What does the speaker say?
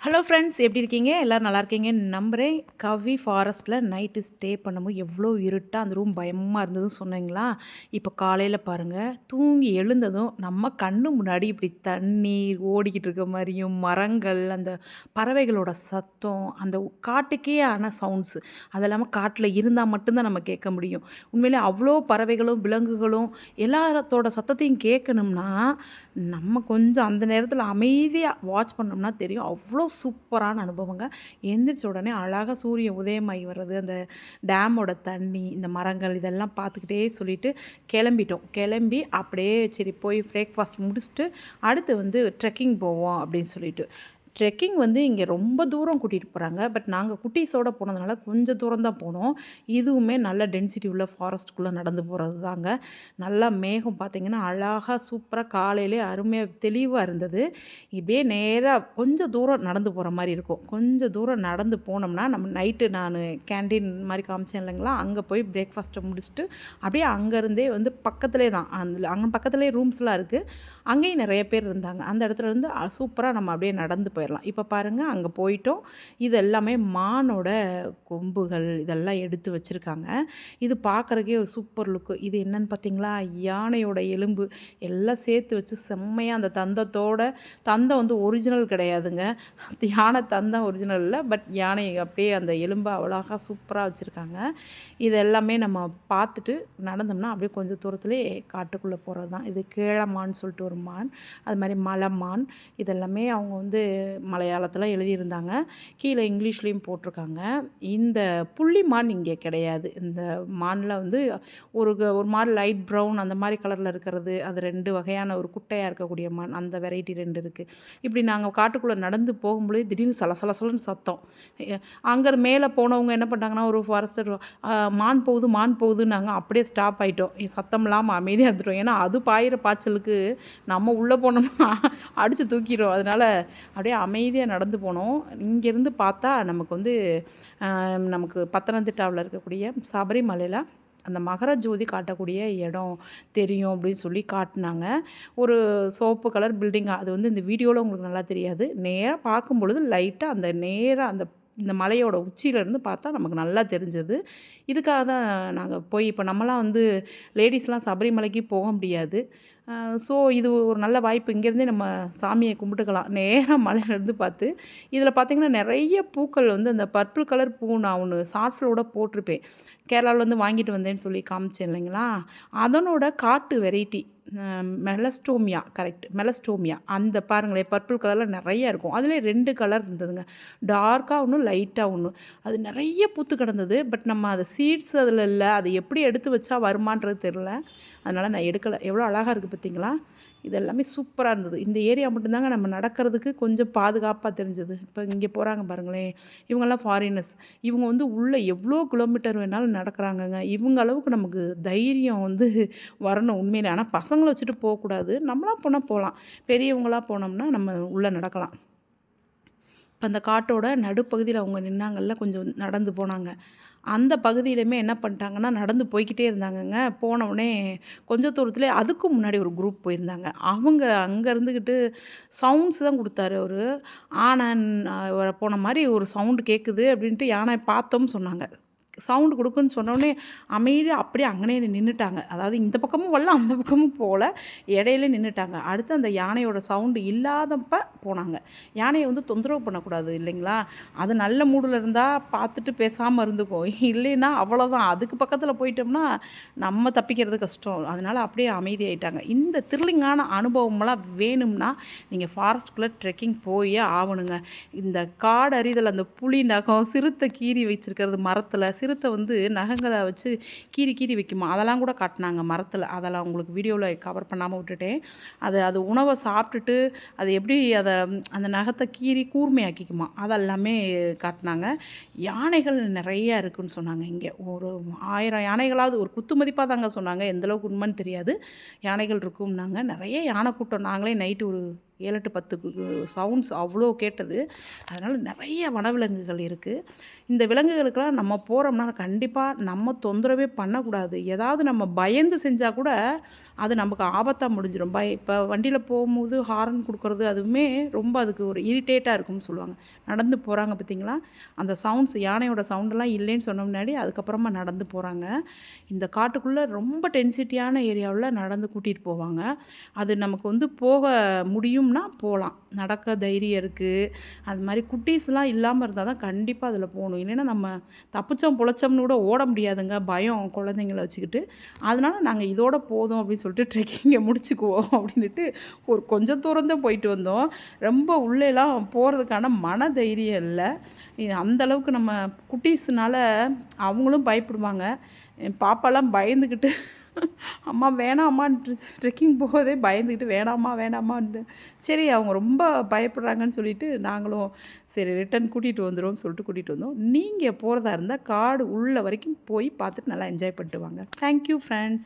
Hello friends, எப்படி இருக்கீங்க? எல்லோரும் நல்லா இருக்கீங்கன்னு நம்புகிறேன். கவி ஃபாரஸ்ட்டில் நைட்டு ஸ்டே பண்ணும்போது எவ்வளோ இருட்டாக அந்த ரூம் பயமாக இருந்ததுன்னு சொன்னீங்களா? இப்போ காலையில் பாருங்கள், தூங்கி எழுந்ததும் நம்ம கண்ணு முன்னாடி இப்படி தண்ணீர் ஓடிக்கிட்டு இருக்க மாதிரியும், மரங்கள், அந்த பறவைகளோட சத்தம், அந்த காட்டுக்கே ஆன சவுண்ட்ஸு, அது இல்லாமல் காட்டில் இருந்தால் மட்டும்தான் நம்ம கேட்க முடியும். உண்மையிலே அவ்வளோ பறவைகளும் விலங்குகளும் எல்லாத்தோட சத்தத்தையும் கேட்கணும்னா, நம்ம கொஞ்சம் அந்த நேரத்தில் அமைதியாக வாட்ச் பண்ணோம்னா தெரியும். அவ்வளோ சூப்பரான அனுபவங்க. எந்திரிச்ச உடனே அழகா சூரியன் உதயமாகி வர்றது, அந்த டேமோட தண்ணி, இந்த மரங்கள் இதெல்லாம் பார்த்துக்கிட்டே சொல்லிட்டு கிளம்பிட்டோம். கிளம்பி அப்படியே சரி போய் பிரேக்ஃபாஸ்ட் முடிச்சுட்டு அடுத்து வந்து ட்ரெக்கிங் போவோம் அப்படின்னு சொல்லிட்டு. ட்ரெக்கிங் வந்து இங்கே ரொம்ப தூரம் கூட்டிகிட்டு போகிறாங்க. பட் நாங்கள் குட்டீஸோடு போனதுனால கொஞ்சம் தூரம் தான் போனோம். இதுவுமே நல்ல டென்சிட்டி உள்ள ஃபாரஸ்ட்டுக்குள்ளே நடந்து போகிறது தாங்க. நல்லா மேகம் பார்த்திங்கன்னா அழகாக சூப்பராக காலையிலே அருமையாக தெளிவாக இருந்தது. இப்படியே நேராக கொஞ்சம் தூரம் நடந்து போகிற மாதிரி இருக்கும். கொஞ்சம் தூரம் நடந்து போனோம்னா நம்ம நைட்டு நான் கேண்டீன் மாதிரி காமிச்சேன் இல்லைங்களா, அங்கே போய் பிரேக்ஃபாஸ்ட்டை முடிச்சுட்டு அப்படியே அங்கேருந்தே வந்து பக்கத்துலேயே தான் அங்கே பக்கத்துலேயே ரூம்ஸ்லாம் இருக்குது. அங்கேயும் நிறைய பேர் இருந்தாங்க. அந்த இடத்துல இருந்து சூப்பராக நம்ம அப்படியே நடந்து போயிடலாம். இப்போ பாருங்கள், அங்கே போயிட்டோம். இது எல்லாமே மானோட கொம்புகள் இதெல்லாம் எடுத்து வச்சுருக்காங்க. இது பார்க்குறக்கே ஒரு சூப்பர் லுக்கு. இது என்னன்னு பார்த்தீங்களா, யானையோட எலும்பு எல்லாம் சேர்த்து வச்சு செம்மையாக அந்த தந்தம் வந்து ஒரிஜினல் கிடையாதுங்க. யானை தந்தம் ஒரிஜினல் இல்லை, பட் யானை அப்படியே அந்த எலும்பை அவ்வளோகா சூப்பராக வச்சுருக்காங்க. இது எல்லாமே நம்ம பார்த்துட்டு நடந்தோம்னா அப்படியே கொஞ்சம் தூரத்துலேயே காட்டுக்குள்ளே போகிறது தான். இது கேழமான்னு சொல்லிட்டு ஒரு மான், அது மாதிரி மலைமான், இதெல்லாமே அவங்க வந்து மலையாளத்தில் எழுதியிருந்தாங்க. கீழே இங்கிலீஷ்லேயும் போட்டிருக்காங்க. இந்த புள்ளி மான் இங்கே கிடையாது. இந்த மானில் வந்து ஒரு மாதிரி லைட் ப்ரௌன் அந்த மாதிரி கலரில் இருக்கிறது, அது 2 வகையான ஒரு குட்டையாக இருக்கக்கூடிய மான், அந்த வெரைட்டி 2 இருக்குது. இப்படி நாங்கள் காட்டுக்குள்ளே நடந்து போகும்போது திடீர்னு சலசலசலன்னு சத்தம். அங்கே மேலே போனவங்க என்ன பண்ணிட்டாங்கன்னா, ஒரு ஃபாரஸ்டர் மான் போகுதுன்னாங்க. அப்படியே ஸ்டாப் ஆகிட்டோம். சத்தம் இல்லாமல் அமைதியாக இருந்துட்டோம். ஏன்னா அது பாயிற பாய்ச்சலுக்கு நம்ம உள்ளே போனோம்னா அடித்து தூக்கிடும். அதனால் அப்படியே அமைதியாக நடந்து போனோம். இங்கேருந்து பார்த்தா நமக்கு வந்து நமக்கு பத்தனந்திட்டாவில் இருக்கக்கூடிய சபரிமலையில் அந்த மகர ஜோதி காட்டக்கூடிய இடம் தெரியும் அப்படின்னு சொல்லி காட்டினாங்க. ஒரு சோப்பு கலர் பில்டிங், அது வந்து இந்த வீடியோவில் உங்களுக்கு நல்லா தெரியாது. நேராக பார்க்கும் பொழுது லைட்டாக அந்த நேராக இந்த மலையோட உச்சியிலேருந்து பார்த்தா நமக்கு நல்லா தெரிஞ்சது. இதுக்காக தான் நாங்கள் போய் இப்போ நம்மலாம் வந்து லேடிஸ்லாம் சபரிமலைக்கு போக முடியாது. ஸோ இது ஒரு நல்ல வாய்ப்பு. இங்கேருந்தே நம்ம சாமியை கும்பிட்டுக்கலாம் நேராக மலையிலேருந்து பார்த்து. இதில் பார்த்திங்கன்னா நிறைய பூக்கள் வந்து அந்த பர்பிள் கலர் பூ நான் ஒன்று ஷார்ட்ஸிலோட போட்டிருப்பேன். கேரளாவிலேருந்து வாங்கிட்டு வந்தேன்னு சொல்லி காமிச்சேன் இல்லைங்களா, அதனோட காட்டு வெரைட்டி மெலஸ்டோமியா, கரெக்ட், மெலஸ்டோமியா. அந்த பாருங்களேன் பர்பிள் கலரில் நிறைய இருக்கும். அதில் 2 கலர் இருந்ததுங்க, டார்க்காக ஒன்று, லைட்டாக ஒன்று. அது நிறைய பூத்து கிடந்தது. பட் நம்ம அதை சீட்ஸ் அதில் இல்லை, அதை எப்படி எடுத்து வச்சா வருமானது தெரில, அதனால் நான் எடுக்கலை. எவ்வளோ அழகாக இருக்குது பார்த்தீங்களா. இது எல்லாமே சூப்பராக இருந்தது. இந்த ஏரியா மட்டும்தாங்க நம்ம நடக்கிறதுக்கு கொஞ்சம் பாதுகாப்பாக தெரிஞ்சது. இப்போ இங்கே போகிறாங்க பாருங்களேன், இவங்கெல்லாம் ஃபாரினர்ஸ். இவங்க வந்து உள்ளே எவ்வளோ கிலோமீட்டர் வேணாலும் நடக்கிறாங்கங்க. இவங்க அளவுக்கு நமக்கு தைரியம் வந்து வரணும் உண்மையிலே. ஆனால் பசங்களை வச்சுட்டு போகக்கூடாது. நம்மளாம் போனால் போகலாம். பெரியவங்களாக போனோம்னா நம்ம உள்ளே நடக்கலாம். இப்போ அந்த காட்டோட நடுப்பகுதியில் அவங்க நின்னாங்கல்ல, கொஞ்சம் நடந்து போனாங்க. அந்த பகுதியிலுமே என்ன பண்ணிட்டாங்கன்னா, நடந்து போய்க்கிட்டே இருந்தாங்கங்க. போனவுடனே கொஞ்சம் தூரத்துலேயே அதுக்கும் முன்னாடி ஒரு குரூப் போயிருந்தாங்க. அவங்க அங்கே இருந்துக்கிட்டு சவுண்ட்ஸ் தான் கொடுத்தாரு அவரு. ஆனை போன மாதிரி ஒரு சவுண்டு கேட்குது அப்படின்ட்டு யானை பார்த்தோம்னு சொன்னாங்க. சவுண்டு கொடுக்குன்னு சொன்னோடனே அமைதியாக அப்படியே அங்கனே நின்றுட்டாங்க. அதாவது இந்த பக்கமும் வரல, அந்த பக்கமும் போகல, இடையில நின்றுட்டாங்க. அடுத்து அந்த யானையோட சவுண்டு இல்லாதப்ப போனாங்க. யானையை வந்து தொந்தரவு பண்ணக்கூடாது இல்லைங்களா, அது நல்ல மூடில் இருந்தால் பார்த்துட்டு பேசாமல் இருந்துக்கும். இல்லைன்னா அவ்வளோதான், அதுக்கு பக்கத்தில் போயிட்டோம்னா நம்ம தப்பிக்கிறது கஷ்டம். அதனால் அப்படியே அமைதியாயிட்டாங்க. இந்த த்ரில்லிங்கான அனுபவமெல்லாம் வேணும்னா நீங்கள் ஃபாரஸ்ட்டுக்குள்ளே ட்ரெக்கிங் போயே ஆகணுங்க. இந்த காடு அறிதல், அந்த புலி நகம், சிறுத்தை கீறி வச்சுருக்கிறது மரத்தில், சிறுத்தை வந்து நகங்களை வச்சு கீறி வைக்குமா, அதெல்லாம் கூட காட்டினாங்க மரத்தில். அதெல்லாம் உங்களுக்கு வீடியோவில் கவர் பண்ணாமல் விட்டுட்டேன். அது உணவை சாப்பிட்டுட்டு அது எப்படி அந்த நகத்தை கீறி கூர்மையாக்கிக்குமா, அதெல்லாமே காட்டினாங்க. யானைகள் நிறையா இருக்குதுன்னு சொன்னாங்க. இங்கே ஒரு 1000 யானைகளாவது, ஒரு குத்து மதிப்பாக தாங்க சொன்னாங்க, எந்தளவுக்கு உண்மைன்னு தெரியாது. யானைகள் இருக்கும்னாங்க. நிறைய யானை கூட்டம். நாங்களே நைட்டு ஒரு 7, 8, 10 சவுண்ட்ஸ் அவ்வளோ கேட்டது. அதனால் நிறைய வனவிலங்குகள் இருக்குது. இந்த விலங்குகளுக்கெல்லாம் நம்ம போகிறோம்னா கண்டிப்பாக நம்ம தொந்தரவே பண்ணக்கூடாது. ஏதாவது நம்ம பயந்து செஞ்சால் கூட அது நமக்கு ஆபத்தாக முடிஞ்சிடும். இப்போ வண்டியில் போகும்போது ஹாரன் கொடுக்குறது அதுவுமே ரொம்ப அதுக்கு ஒரு இரிட்டேட்டாக இருக்கும்னு சொல்லுவாங்க. நடந்து போகிறாங்க பார்த்தீங்களா, அந்த சவுண்ட்ஸ் யானையோட சவுண்டெல்லாம் இல்லைன்னு சொன்ன முன்னாடி அதுக்கப்புறமா நடந்து போகிறாங்க. இந்த காட்டுக்குள்ளே ரொம்ப டென்சிட்டியான ஏரியாவில் நடந்து கூட்டிகிட்டு போவாங்க. அது நமக்கு போக முடியும்னா போகலாம். நடக்க தைரியம் இருக்குது. அது மாதிரி குட்டீஸ்லாம் இல்லாமல் இருந்தால் தான் கண்டிப்பாக அதில் போகணும். இல்லைன்னா நம்ம தப்பிச்சோம் பொழைச்சோம்னு கூட ஓட முடியாதுங்க, பயம் குழந்தைங்கள வச்சுக்கிட்டு. அதனால நாங்கள் இதோட போதும் அப்படின்னு சொல்லிட்டு ட்ரெக்கிங்கை முடிச்சுக்குவோம் அப்படின்ட்டு ஒரு கொஞ்சம் தூரம் தான் போயிட்டு வந்தோம். ரொம்ப உள்ளேலாம் போகிறதுக்கான மன தைரியம் இல்லை. அந்தளவுக்கு நம்ம குட்டீஸ்னால அவங்களும் பயப்படுவாங்க. என் பாப்பாலாம் பயந்துக்கிட்டு அம்மா வேணாம்மான்ட்டு ட்ரெக்கிங் போகவே பயந்துக்கிட்டு வேணாம்மா வேணாம்மான்ட்டு. சரி அவங்க ரொம்ப பயப்படுறாங்கன்னு சொல்லிட்டு நாங்களும் சரி ரிட்டன் கூட்டிகிட்டு வந்துடுவோம்னு சொல்லிட்டு கூட்டிகிட்டு வந்தோம். நீங்கள் போகிறதா இருந்தால் காடு உள்ள வரைக்கும் போய் பார்த்துட்டு நல்லா என்ஜாய் பண்ணிட்டு வாங்க. Thank you friends.